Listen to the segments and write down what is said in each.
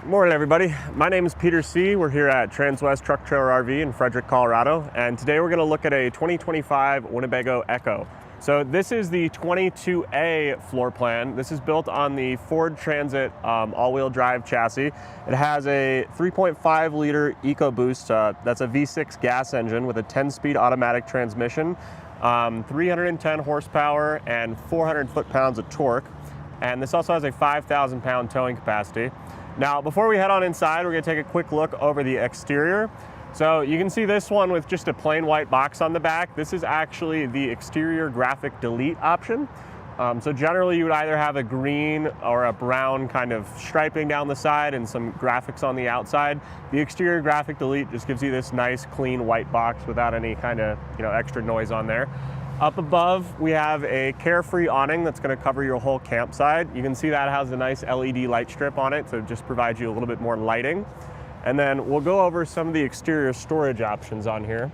Morning, everybody. My name is Peter C. We're here at Transwest Truck Trailer RV in Fredrick, Colorado, and today we're going to look at a 2025 Winnebago EKKO. So this is the 22A floor plan. This is built on the Ford Transit all-wheel drive chassis. It has a 3.5 liter EcoBoost, that's a V6 gas engine with a 10-speed automatic transmission, 310 horsepower and 400 foot-pounds of torque. And this also has a 5,000 pound towing capacity. Now, before we head on inside, we're gonna take a quick look over the exterior. So you can see this one with just a plain white box on the back. This is actually the exterior graphic delete option. So generally you would either have a green or a brown kind of striping down the side and some graphics on the outside. The exterior graphic delete just gives you this nice clean white box without any kind of extra noise on there. Up above, we have a carefree awning that's going to cover your whole campsite. You can see that has a nice LED light strip on it, so it just provides you a little bit more lighting. And then we'll go over some of the exterior storage options on here.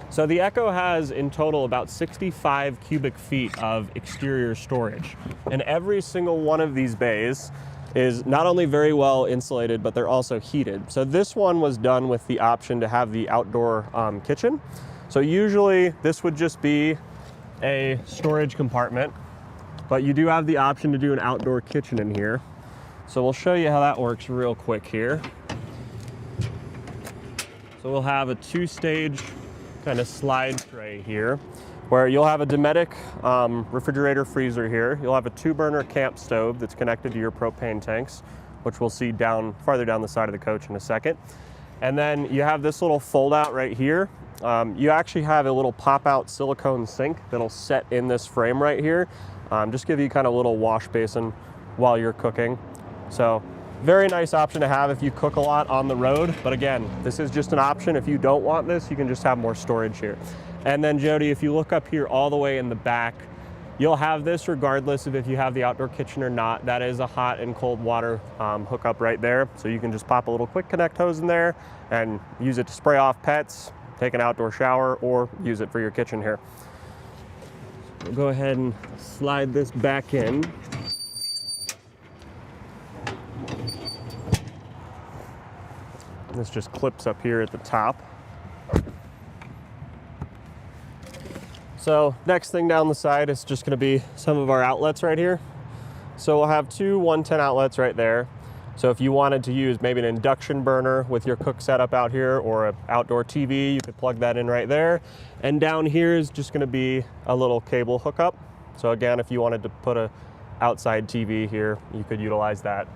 So the EKKO has in total about 65 cubic feet of exterior storage. And every single one of these bays is not only very well insulated, but they're also heated. So this one was done with the option to have the outdoor kitchen. So usually this would just be a storage compartment, but you do have the option to do an outdoor kitchen in here. So we'll show you how that works real quick here. So we'll have a two-stage kind of slide tray here, where you'll have a Dometic refrigerator freezer here. You'll have a 2-burner camp stove that's connected to your propane tanks, which we'll see farther down the side of the coach in a second. And then you have this little fold out right here. You actually have a little pop-out silicone sink that'll set in this frame right here. Just give you kind of a little wash basin while you're cooking. So very nice option to have if you cook a lot on the road. But again, this is just an option. If you don't want this, you can just have more storage here. And then Jody, if you look up here all the way in the back, you'll have this regardless of if you have the outdoor kitchen or not. That is a hot and cold water hookup right there. So you can just pop a little quick connect hose in there and use it to spray off pets, take an outdoor shower, or use it for your kitchen here. We'll go ahead and slide this back in. This just clips up here at the top. So next thing down the side is just going to be some of our outlets right here. So we'll have two 110 outlets right there. So if you wanted to use maybe an induction burner with your cook setup out here or an outdoor TV, you could plug that in right there. And down here is just going to be a little cable hookup. So again, if you wanted to put a outside TV here, you could utilize that.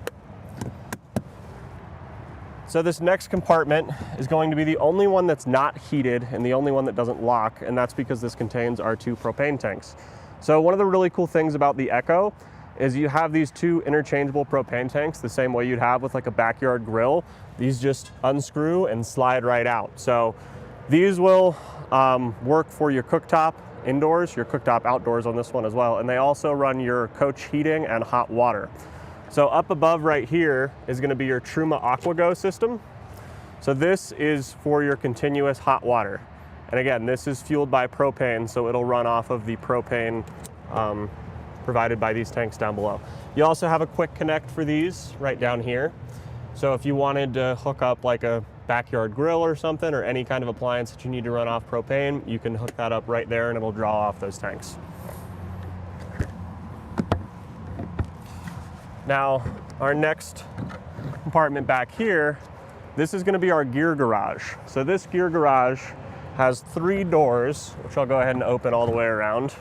So this next compartment is going to be the only one that's not heated and the only one that doesn't lock, and that's because this contains our 2 propane tanks. So one of the really cool things about the EKKO is you have these 2 interchangeable propane tanks the same way you'd have with like a backyard grill. These just unscrew and slide right out. So these will work for your cooktop indoors, your cooktop outdoors on this one as well, and they also run your coach heating and hot water. So up above right here is going to be your Truma AquaGo system. So this is for your continuous hot water. And again, this is fueled by propane, so it'll run off of the propane provided by these tanks down below. You also have a quick connect for these right down here. So if you wanted to hook up like a backyard grill or something, or any kind of appliance that you need to run off propane, you can hook that up right there and it'll draw off those tanks. Now, our next compartment back here, this is going to be our gear garage. So this gear garage has 3 doors, which I'll go ahead and open all the way around.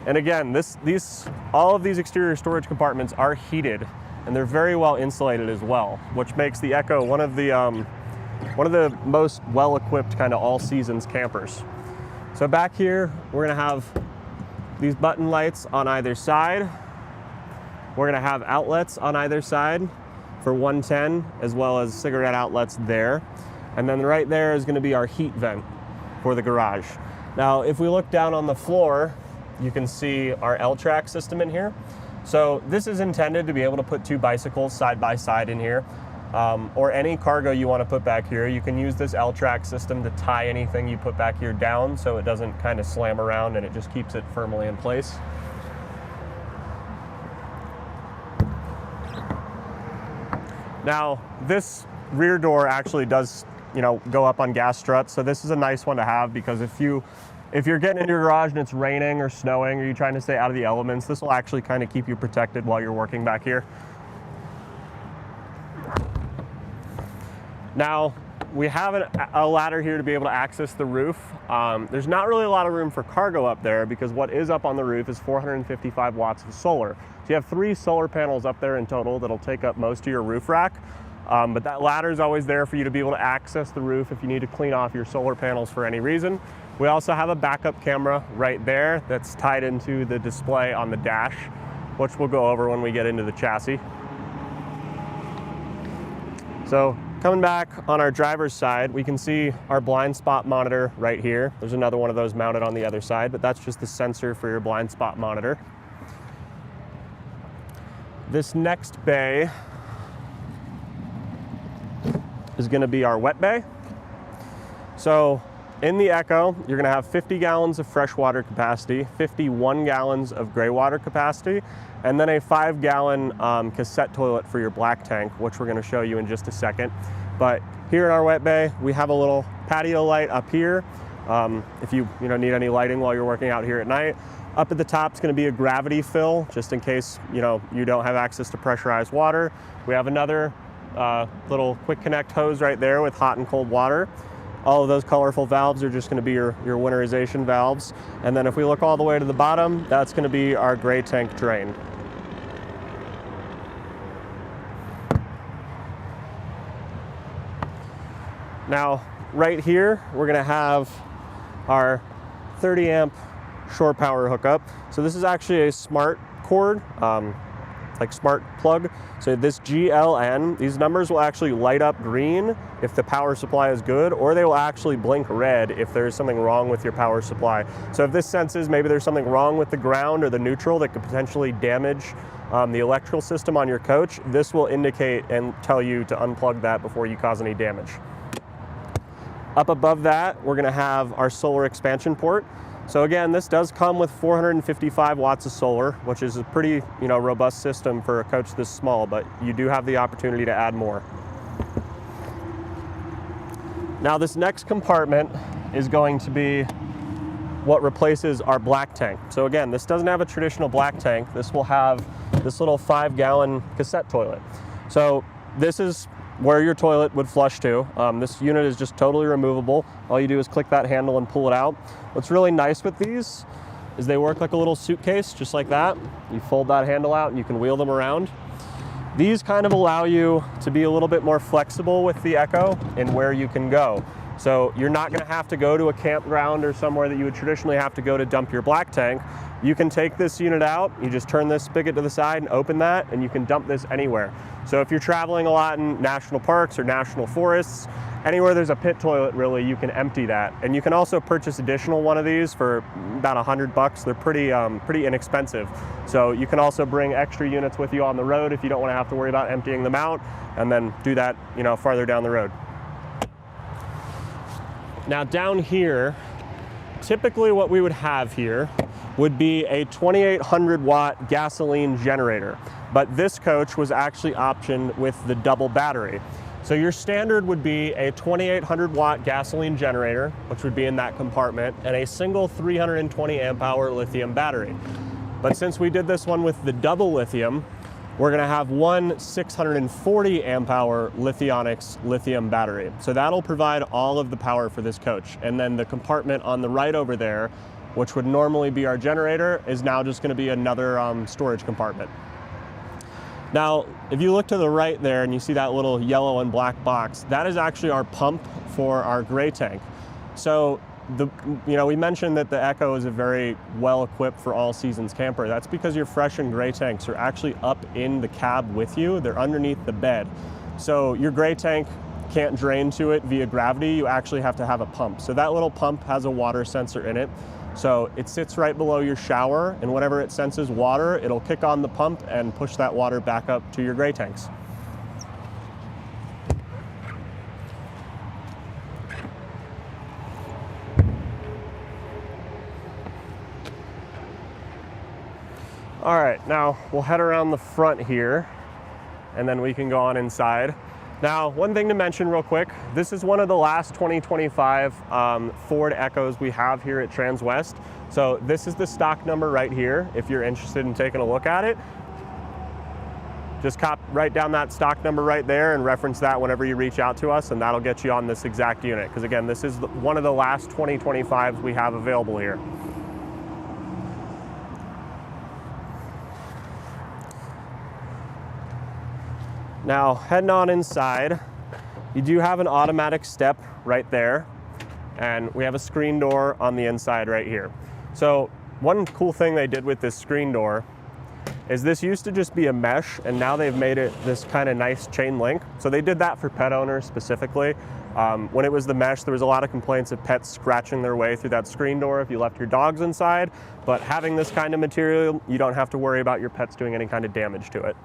And again, all of these exterior storage compartments are heated, and they're very well insulated as well, which makes the EKKO one of the most well-equipped kind of all-seasons campers. So back here, we're going to have these button lights on either side. We're going to have outlets on either side for 110, as well as cigarette outlets there. And then right there is going to be our heat vent for the garage. Now, if we look down on the floor, you can see our L-track system in here. So this is intended to be able to put 2 bicycles side by side in here, or any cargo you want to put back here. You can use this L-track system to tie anything you put back here down so it doesn't kind of slam around and it just keeps it firmly in place. Now, this rear door actually does, go up on gas struts. So this is a nice one to have because if you're getting into your garage and it's raining or snowing, or you're trying to stay out of the elements, this will actually kind of keep you protected while you're working back here. Now, we have a ladder here to be able to access the roof. There's not really a lot of room for cargo up there because what is up on the roof is 455 watts of solar. So you have 3 solar panels up there in total that'll take up most of your roof rack. But that ladder is always there for you to be able to access the roof if you need to clean off your solar panels for any reason. We also have a backup camera right there that's tied into the display on the dash, which we'll go over when we get into the chassis. So coming back on our driver's side, we can see our blind spot monitor right here. There's another one of those mounted on the other side, but that's just the sensor for your blind spot monitor. This next bay is going to be our wet bay. So in the EKKO, you're going to have 50 gallons of fresh water capacity, 51 gallons of gray water capacity, and then a 5-gallon cassette toilet for your black tank, which we're going to show you in just a second. But here in our wet bay, we have a little patio light up here. If you need any lighting while you're working out here at night. Up at the top is going to be a gravity fill, just in case you don't have access to pressurized water. We have another little quick connect hose right there with hot and cold water. All of those colorful valves are just going to be your winterization valves. And then if we look all the way to the bottom, that's going to be our gray tank drain. Now, right here, we're going to have our 30 amp shore power hookup. So this is actually a smart cord, like smart plug. So this GLN, these numbers will actually light up green if the power supply is good, or they will actually blink red if there's something wrong with your power supply. So if this senses maybe there's something wrong with the ground or the neutral that could potentially damage the electrical system on your coach, this will indicate and tell you to unplug that before you cause any damage. Up above that, we're going to have our solar expansion port. So again, this does come with 455 watts of solar, which is a pretty robust system for a coach this small, but you do have the opportunity to add more. Now this next compartment is going to be what replaces our black tank. So again, this doesn't have a traditional black tank. This will have this little 5-gallon cassette toilet. So this is where your toilet would flush to. This unit is just totally removable. All you do is click that handle and pull it out. What's really nice with these is they work like a little suitcase, just like that. You fold that handle out and you can wheel them around. These kind of allow you to be a little bit more flexible with the EKKO and where you can go. So you're not gonna have to go to a campground or somewhere that you would traditionally have to go to dump your black tank. You can take this unit out, you just turn this spigot to the side and open that, and you can dump this anywhere. So if you're traveling a lot in national parks or national forests, anywhere there's a pit toilet really, you can empty that. And you can also purchase additional one of these for about $100. They're pretty inexpensive. So you can also bring extra units with you on the road if you don't want to have to worry about emptying them out, and then do that farther down the road. Now down here, typically what we would have here would be a 2800 watt gasoline generator, but this coach was actually optioned with the double battery. So your standard would be a 2800 watt gasoline generator, which would be in that compartment, and a single 320 amp hour lithium battery. But since we did this one with the double lithium, we're gonna have one 640 amp hour Lithionics lithium battery. So that'll provide all of the power for this coach. And then the compartment on the right over there, which would normally be our generator, is now just gonna be another storage compartment. Now, if you look to the right there and you see that little yellow and black box, that is actually our pump for our gray tank. So we mentioned that the EKKO is a very well-equipped for all seasons camper. That's because your fresh and gray tanks are actually up in the cab with you. They're underneath the bed. So your gray tank can't drain to it via gravity. You actually have to have a pump. So that little pump has a water sensor in it. So it sits right below your shower, and whenever it senses water, it'll kick on the pump and push that water back up to your gray tanks. All right, now we'll head around the front here. and then we can go on inside. Now, one thing to mention real quick, this is one of the last 2025 Ford EKKOs we have here at Transwest. So this is the stock number right here. If you're interested in taking a look at it, just write down that stock number right there and reference that whenever you reach out to us, and that'll get you on this exact unit. Because again, this is one of the last 2025s we have available here. Now, heading on inside, you do have an automatic step right there, and we have a screen door on the inside right here. So one cool thing they did with this screen door is this used to just be a mesh, and now they've made it this kind of nice chain link. So they did that for pet owners specifically. When it was the mesh, there was a lot of complaints of pets scratching their way through that screen door if you left your dogs inside. But having this kind of material, you don't have to worry about your pets doing any kind of damage to it.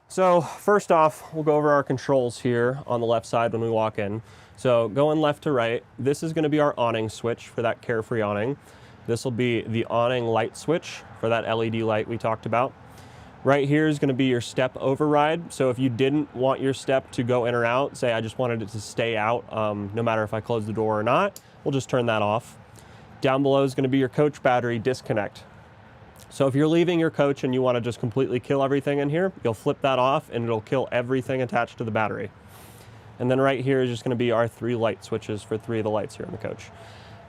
So first off, we'll go over our controls here on the left side when we walk in. So going left to right, this is going to be our awning switch for that carefree awning. This will be the awning light switch for that LED light we talked about. Right here is going to be your step override. So if you didn't want your step to go in or out, say I just wanted it to stay out, no matter if I close the door or not, we'll just turn that off. Down below is going to be your coach battery disconnect. So if you're leaving your coach and you want to just completely kill everything in here, you'll flip that off and it'll kill everything attached to the battery. And then right here is just going to be our 3 light switches for 3 of the lights here in the coach.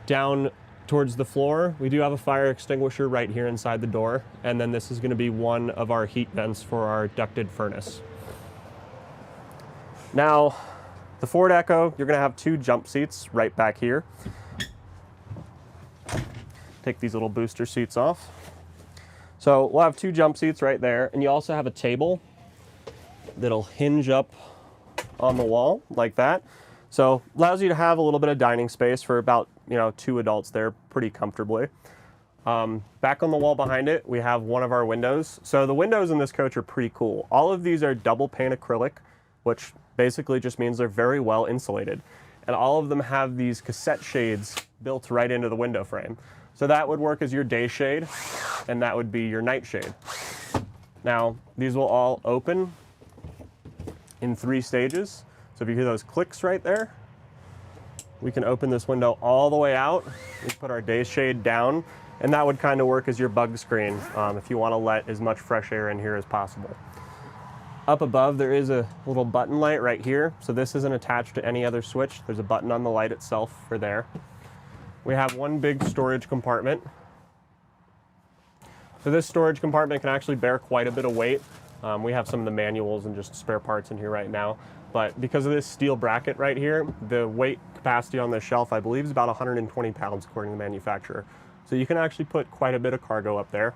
Down towards the floor, we do have a fire extinguisher right here inside the door. And then this is going to be one of our heat vents for our ducted furnace. Now, the Ford EKKO, you're going to have 2 jump seats right back here. Take these little booster seats off. So we'll have 2 jump seats right there, and you also have a table that'll hinge up on the wall like that. So allows you to have a little bit of dining space for about 2 adults there pretty comfortably. Back on the wall behind it, we have one of our windows. So the windows in this coach are pretty cool. All of these are double pane acrylic, which basically just means they're very well insulated. And all of them have these cassette shades built right into the window frame. So that would work as your day shade, and that would be your night shade. Now, these will all open in 3 stages. So if you hear those clicks right there, we can open this window all the way out. We put our day shade down, and that would kind of work as your bug screen if you want to let as much fresh air in here as possible. Up above, there is a little button light right here. So this isn't attached to any other switch. There's a button on the light itself for there. We have one big storage compartment. So this storage compartment can actually bear quite a bit of weight. We have some of the manuals and just spare parts in here right now. But because of this steel bracket right here, the weight capacity on this shelf, I believe, is about 120 pounds according to the manufacturer. So you can actually put quite a bit of cargo up there.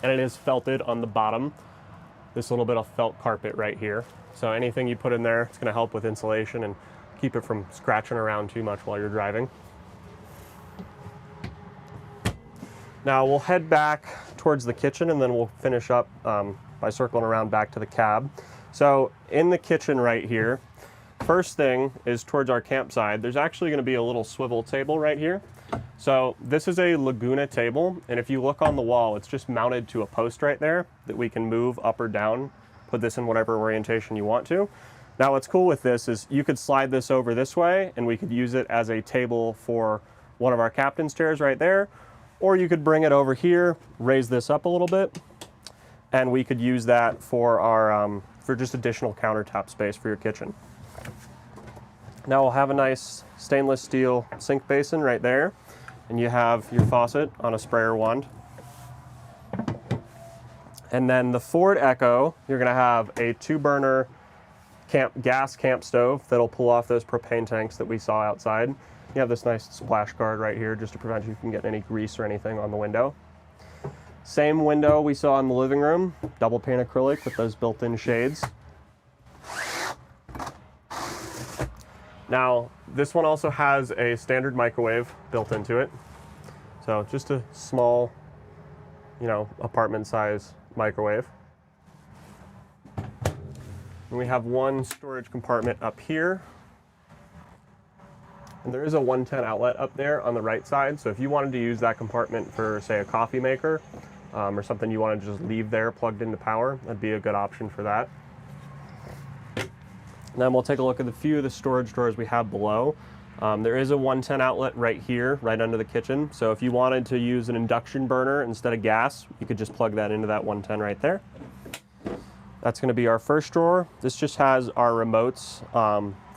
And it is felted on the bottom. This little bit of felt carpet right here. So anything you put in there, it's going to help with insulation and keep it from scratching around too much while you're driving. Now we'll head back towards the kitchen, and then we'll finish up by circling around back to the cab. So in the kitchen right here, first thing is towards our campsite, there's actually going to be a little swivel table right here. So this is a Laguna table, and if you look on the wall, it's just mounted to a post right there that we can move up or down, put this in whatever orientation you want to. Now what's cool with this is you could slide this over this way, and we could use it as a table for one of our captain's chairs right there. Or you could bring it over here, raise this up a little bit, and we could use that for our for just additional countertop space for your kitchen. Now we'll have a nice stainless steel sink basin right there, and you have your faucet on a sprayer wand. And then the Ford EKKO, you're going to have a 2-burner gas camp stove that'll pull off those propane tanks that we saw outside. You have this nice splash guard right here just to prevent you from getting any grease or anything on the window. Same window we saw in the living room, double pane acrylic with those built-in shades. Now, this one also has a standard microwave built into it. So just a small, apartment size microwave. And we have one storage compartment up here. And there is a 110 outlet up there on the right side. So if you wanted to use that compartment for, say, a coffee maker, or something you want to just leave there plugged into power, that'd be a good option for that. And then we'll take a look at a few of the storage drawers we have below. There is a 110 outlet right here, right under the kitchen. So if you wanted to use an induction burner instead of gas, you could just plug that into that 110 right there. That's going to be our first drawer. This just has our remotes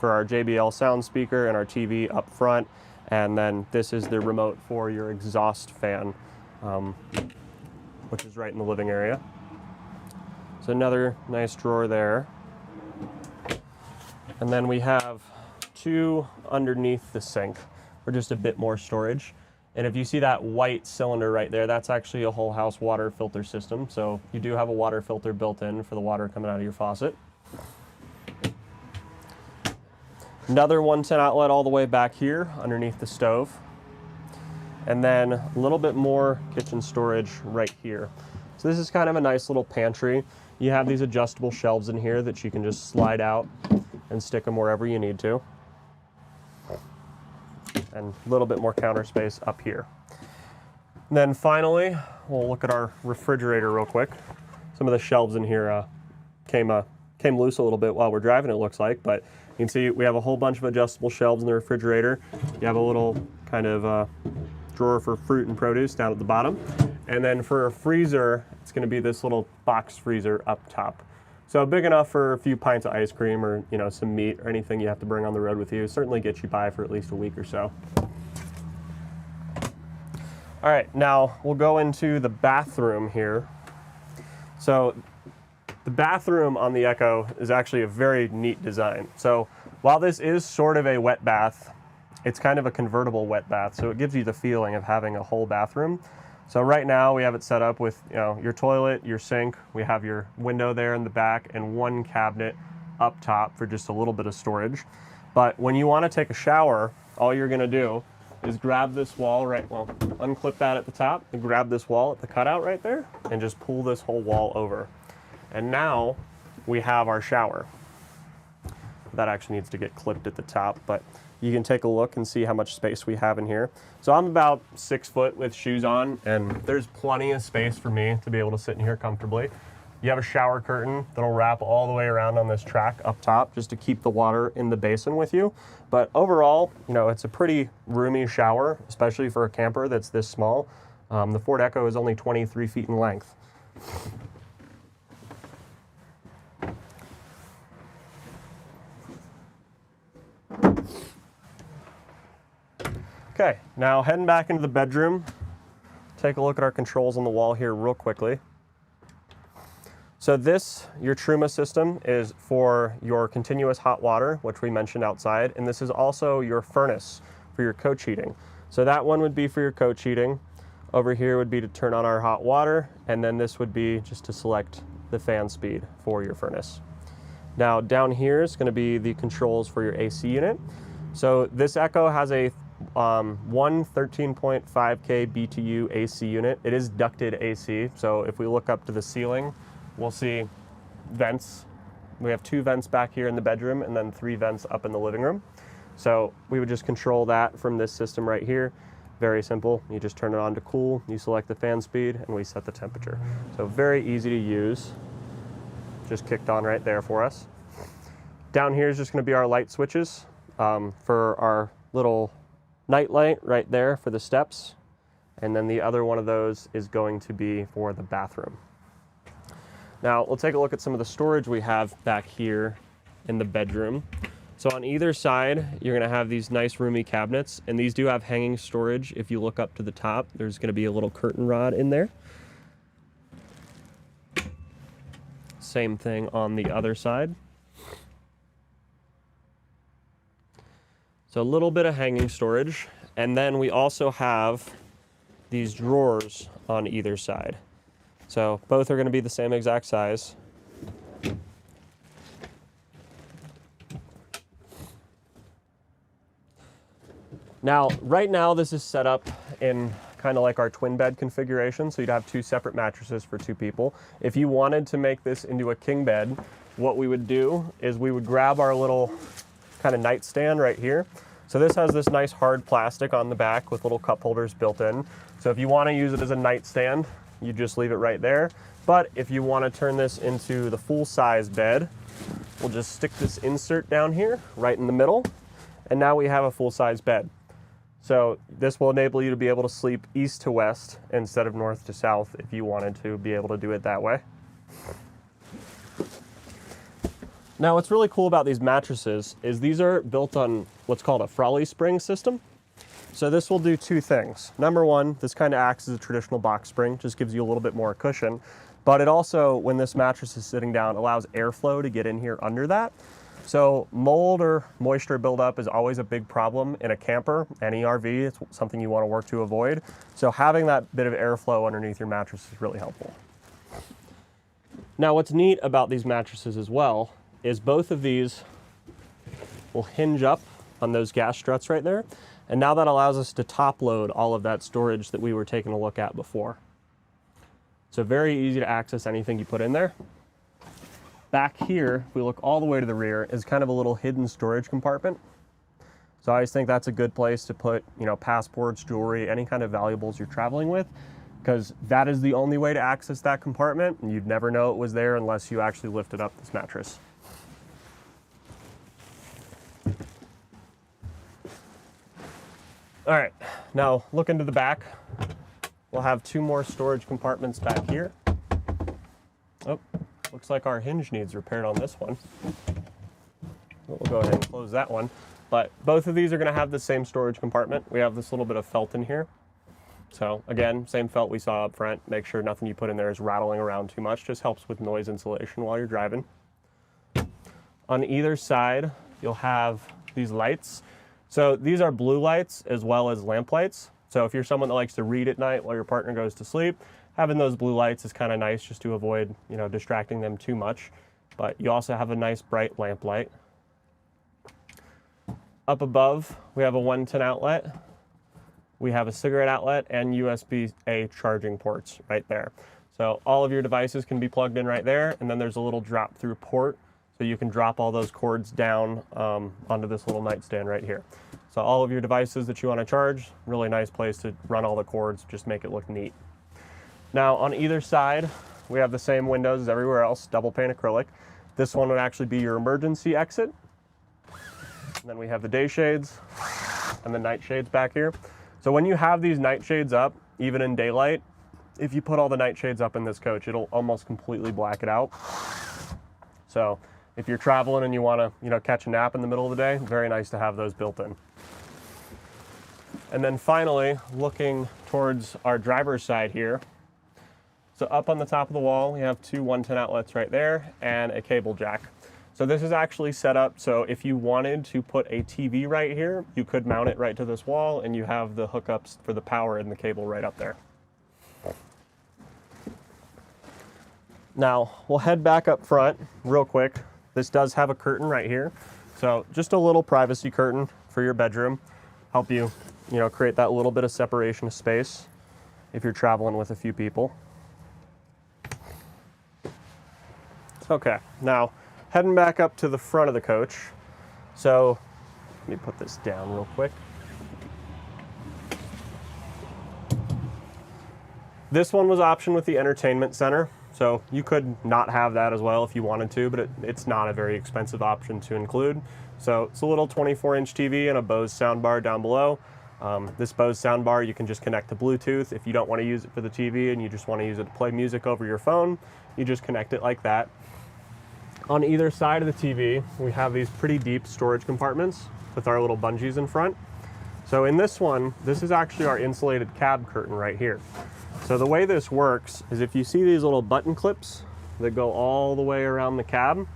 for our JBL sound speaker and our TV up front. And then this is the remote for your exhaust fan, which is right in the living area. So another nice drawer there. And then we have two underneath the sink for just a bit more storage. And if you see that white cylinder right there, that's actually a whole house water filter system. So you do have a water filter built in for the water coming out of your faucet. Another 110 outlet all the way back here underneath the stove. And then a little bit more kitchen storage right here. So this is kind of a nice little pantry. You have these adjustable shelves in here that you can just slide out and stick them wherever you need to. And a little bit more counter space up here. And then finally, we'll look at our refrigerator real quick. Some of the shelves in here came loose a little bit while we're driving, it looks like, but you can see we have a whole bunch of adjustable shelves in the refrigerator. You have a little kind of drawer for fruit and produce down at the bottom. And then for a freezer, it's going to be this little box freezer up top. So big enough for a few pints of ice cream or, you know, some meat or anything you have to bring on the road with you. Certainly get you by for at least a week or so. All right, now we'll go into the bathroom here. So the bathroom on the EKKO is actually a very neat design. So while this is sort of a wet bath, it's kind of a convertible wet bath. So it gives you the feeling of having a whole bathroom. So right now we have it set up with, you know, your toilet, your sink, we have your window there in the back and one cabinet up top for just a little bit of storage. But when you want to take a shower, all you're going to do is grab this wall unclip that at the top and grab this wall at the cutout right there and just pull this whole wall over. And now we have our shower. That actually needs to get clipped at the top, but you can take a look and see how much space we have in here. So I'm about 6 foot with shoes on, and there's plenty of space for me to be able to sit in here comfortably. You have a shower curtain that'll wrap all the way around on this track up top just to keep the water in the basin with you. But overall, you know, it's a pretty roomy shower, especially for a camper that's this small. The Ford EKKO is only 23 feet in length. Okay, now heading back into the bedroom, take a look at our controls on the wall here real quickly. So this, your Truma system, is for your continuous hot water, which we mentioned outside, and this is also your furnace for your coach heating. So that one would be for your coach heating. Over here would be to turn on our hot water, and then this would be just to select the fan speed for your furnace. Now down here is going to be the controls for your AC unit. So this EKKO has a one 13.5K BTU AC unit. It is ducted AC, so if we look up to the ceiling, we'll see vents. We have 2 vents back here in the bedroom and then 3 vents up in the living room. So we would just control that from this system right here. Very simple. You just turn it on to cool, you select the fan speed, and we set the temperature. So very easy to use. Just kicked on right there for us. Down here is just going to be our light switches for our little night light right there for the steps, and then the other one of those is going to be for the bathroom. Now we'll take a look at some of the storage we have back here in the bedroom. So on either side you're going to have these nice roomy cabinets, and these do have hanging storage. If you look up to the top, there's going to be a little curtain rod in there. Same thing on the other side. So a little bit of hanging storage, and then we also have these drawers on either side. So both are going to be the same exact size. Now, right now this is set up in kind of like our twin bed configuration, so you'd have 2 separate mattresses for 2 people. If you wanted to make this into a king bed, what we would do is we would grab our little kind of nightstand right here. So this has this nice hard plastic on the back with little cup holders built in. So if you want to use it as a nightstand, you just leave it right there. But if you want to turn this into the full-size bed, we'll just stick this insert down here, right in the middle, and now we have a full-size bed. So this will enable you to be able to sleep east to west instead of north to south if you wanted to be able to do it that way. Now what's really cool about these mattresses is these are built on what's called a Frawley spring system. So this will do two things. Number one, this kind of acts as a traditional box spring, just gives you a little bit more cushion. But it also, when this mattress is sitting down, allows airflow to get in here under that. So mold or moisture buildup is always a big problem in a camper, any RV. It's something you want to work to avoid. So having that bit of airflow underneath your mattress is really helpful. Now what's neat about these mattresses as well is both of these will hinge up on those gas struts right there. And now that allows us to top load all of that storage that we were taking a look at before. So very easy to access anything you put in there. Back here, if we look all the way to the rear, is kind of a little hidden storage compartment. So I always think that's a good place to put, you know, passports, jewelry, any kind of valuables you're traveling with, because that is the only way to access that compartment, and you'd never know it was there unless you actually lifted up this mattress. All right, now look into the back. We'll have two more storage compartments back here. Oh, looks like our hinge needs repaired on this one. We'll go ahead and close that one. But both of these are gonna have the same storage compartment. We have this little bit of felt in here. So again, same felt we saw up front. Make sure nothing you put in there is rattling around too much. Just helps with noise insulation while you're driving. On either side, you'll have these lights. So these are blue lights as well as lamp lights. So if you're someone that likes to read at night while your partner goes to sleep, having those blue lights is kind of nice just to avoid, you know, distracting them too much. But you also have a nice bright lamp light. Up above, we have a 110 outlet. We have a cigarette outlet and USB-A charging ports right there. So all of your devices can be plugged in right there, and then there's a little drop through port so you can drop all those cords down onto this little nightstand right here. So all of your devices that you want to charge, really nice place to run all the cords, just make it look neat. Now on either side, we have the same windows as everywhere else, double pane acrylic. This one would actually be your emergency exit. And then we have the day shades and the night shades back here. So when you have these night shades up, even in daylight, if you put all the night shades up in this coach, it'll almost completely black it out. So if you're traveling and you want to, you know, catch a nap in the middle of the day, very nice to have those built in. And then finally, looking towards our driver's side here. So up on the top of the wall, we have two 110 outlets right there and a cable jack. So this is actually set up so if you wanted to put a TV right here, you could mount it right to this wall and you have the hookups for the power and the cable right up there. Now, we'll head back up front real quick. This does have a curtain right here. So just a little privacy curtain for your bedroom. Help you, you know, create that little bit of separation of space if you're traveling with a few people. Okay, now heading back up to the front of the coach. So let me put this down real quick. This one was optioned with the entertainment center. So you could not have that as well if you wanted to, but it's not a very expensive option to include. So it's a little 24-inch TV and a Bose soundbar down below. This Bose soundbar you can just connect to Bluetooth. If you don't want to use it for the TV and you just want to use it to play music over your phone, you just connect it like that. On either side of the TV, we have these pretty deep storage compartments with our little bungees in front. So in this one, this is actually our insulated cab curtain right here. So the way this works is if you see these little button clips that go all the way around the cab,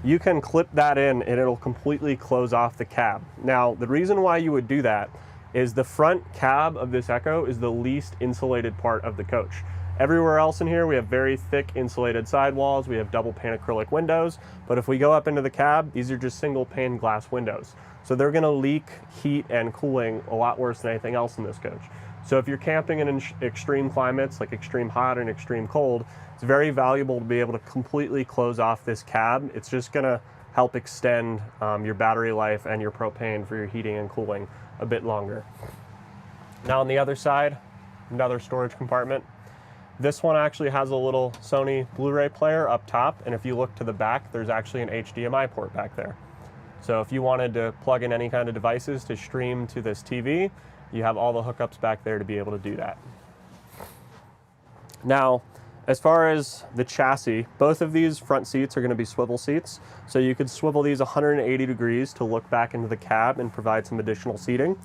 you can clip that in and it'll completely close off the cab. Now, the reason why you would do that is the front cab of this EKKO is the least insulated part of the coach. Everywhere else in here, we have very thick insulated sidewalls, we have double pane acrylic windows, but if we go up into the cab, these are just single pane glass windows. So they're gonna leak heat and cooling a lot worse than anything else in this coach. So if you're camping in extreme climates, like extreme hot and extreme cold, it's very valuable to be able to completely close off this cab. It's just gonna help extend your battery life and your propane for your heating and cooling a bit longer. Now on the other side, another storage compartment. This one actually has a little Sony Blu-ray player up top, and if you look to the back, there's actually an HDMI port back there. So if you wanted to plug in any kind of devices to stream to this TV, you have all the hookups back there to be able to do that. Now, as far as the chassis, both of these front seats are going to be swivel seats. So you could swivel these 180 degrees to look back into the cab and provide some additional seating.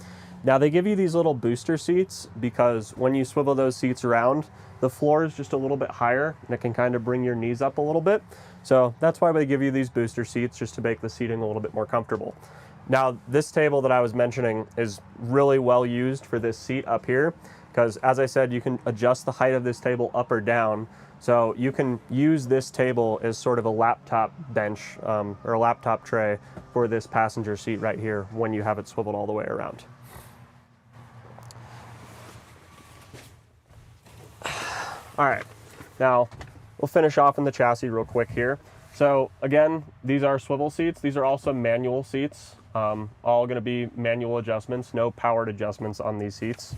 Now they give you these little booster seats because when you swivel those seats around, the floor is just a little bit higher and it can kind of bring your knees up a little bit. So that's why they give you these booster seats, just to make the seating a little bit more comfortable. Now this table that I was mentioning is really well used for this seat up here, because as I said, you can adjust the height of this table up or down. So you can use this table as sort of a laptop bench or a laptop tray for this passenger seat right here when you have it swiveled all the way around. All right, now we'll finish off in the chassis real quick here. So again, these are swivel seats. These are also manual seats, all gonna be manual adjustments, no powered adjustments on these seats.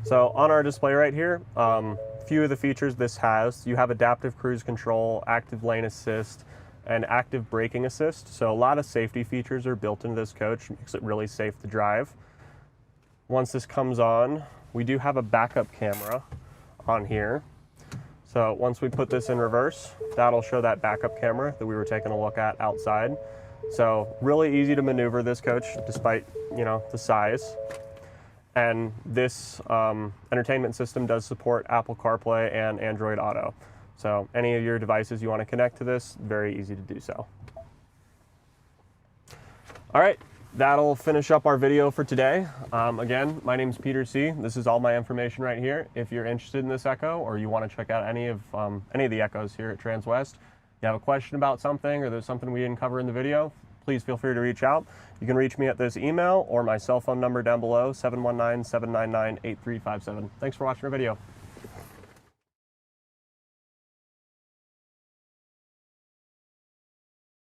So on our display right here, a few of the features this has, you have adaptive cruise control, active lane assist, and active braking assist. So a lot of safety features are built into this coach, makes it really safe to drive. Once this comes on, we do have a backup camera on here. So once we put this in reverse, that'll show that backup camera that we were taking a look at outside. So really easy to maneuver this coach despite, you know, the size. And this entertainment system does support Apple CarPlay and Android Auto. So any of your devices you want to connect to this, very easy to do so. All right. That'll finish up our video for today. Again, my name is Peter C. This is all my information right here. If you're interested in this EKKO or you want to check out any of the EKKOs here at Transwest, you have a question about something or there's something we didn't cover in the video, please feel free to reach out. You can reach me at this email or my cell phone number down below, 719-799-8357. Thanks for watching our video.